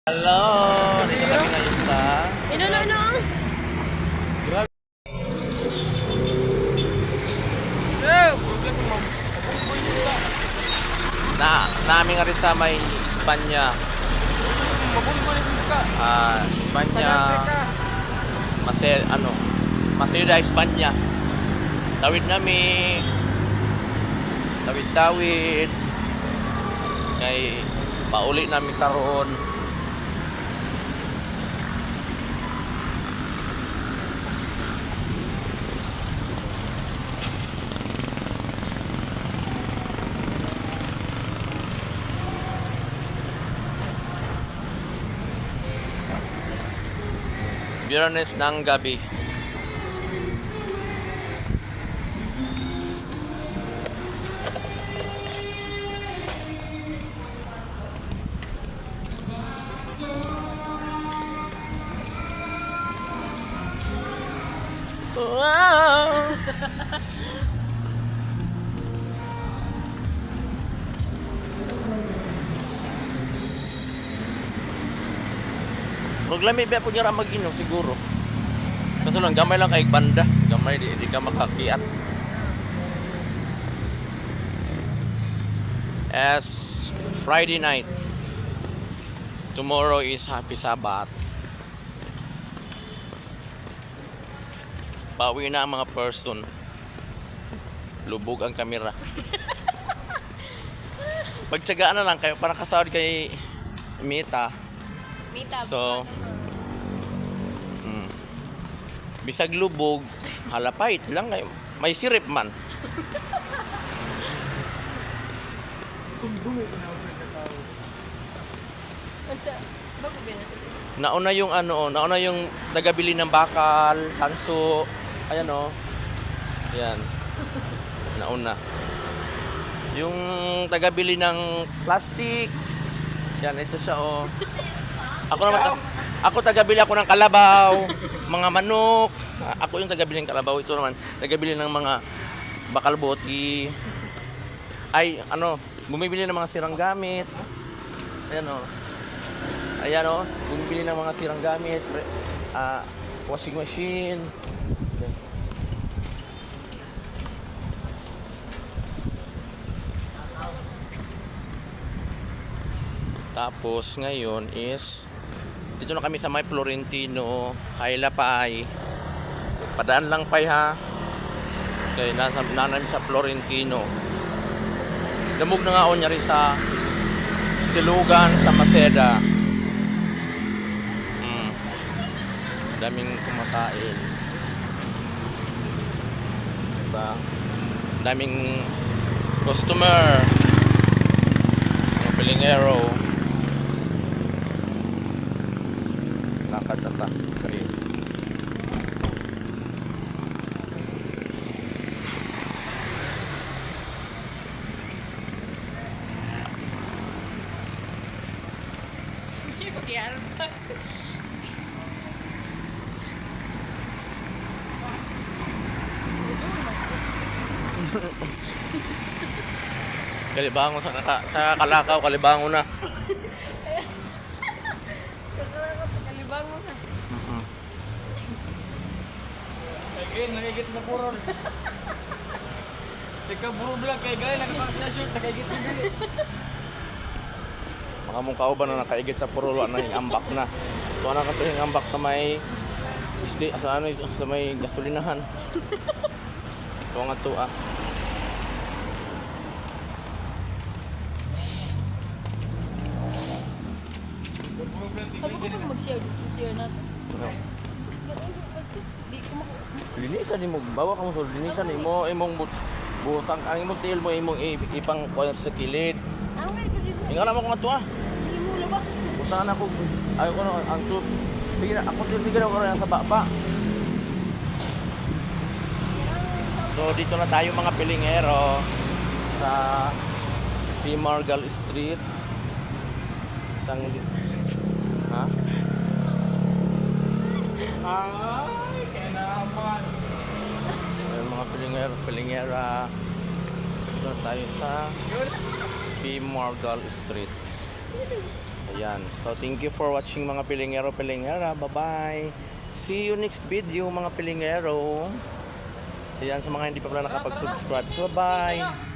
Hello! Dito kami ngayon sa... Ano? Namin nga rin sa may Espanya. Espanya... Maseda, Espanya. Tawid nami. Tawid. Kay pauli namin karon. Biyernes ng gabi. Wow! Maglami ba po niya mag-inom siguro. Kaso lang gamay lang kay banda, gamay di ka makakiat. As Friday night. Tomorrow is Happy Sabbath. Pauwi na ang mga person. Lubog ang kamera. Pagtsagaan na lang kayo para kasahod kay Mita. So, bisag lubog, halapait lang kayo. May sirip man. Nauna yung nagabili ng bakal, tanso, ayan o. Ayan. Nauna. Yung tagabili ng plastic. Yan, ito siya o. Ako tagabili ako ng kalabaw, mga manok. Ako yung tagabili ng kalabaw. Ito naman, tagabili ng mga bakal boti. Bumibili ng mga sirang gamit. Ayan o, bumibili ng mga sirang gamit. Washing machine. Tapos ngayon is dito na kami sa may Florentino, Kailapay. Padaan lang pay ha. Okay, nasa sa Florentino. Damog na nga ako niya rin sa Silugan sa Maseda. Daming kumakain. Diba? Daming customer. Mga pilingero. Lakad na ta. Okay. Kalibango sa Kalakaw, kalibango na. Kalibango na. Nagigit na puron. Sika buro vlog kay gay nagpang sa shoot nagigit na dili. Mga mong kauban na nakaigit sa puro na yung ambak na. Tuwa na ka to yung ambak sa may sa may gasolinahan. Tuwa nga to Sabi ko pag mag-share sa share natin. Di ko Linisan ni mo, bawa ka mo sa linisan ni mo, imong busang ang imong tiil mo imong ipang kuha sa kilid. Ang nga ko dito. Ingana mo ko nga to Hindi mo labas. Busangan ako. Ayaw ko na ang tube. Sige na, sige na ako rin sa baba. So dito na tayo mga pilingero sa P. Margal Street. Ha? Ay, kaya naman. Ayun mga pilingera. Dito na tayo sa P. Margal Street. Ayan. So, thank you for watching mga Pilingero, Pilingera. Bye-bye. See you next video mga Pilingero. Ayan, sa mga hindi pa pala nakapag-subscribe. So, bye!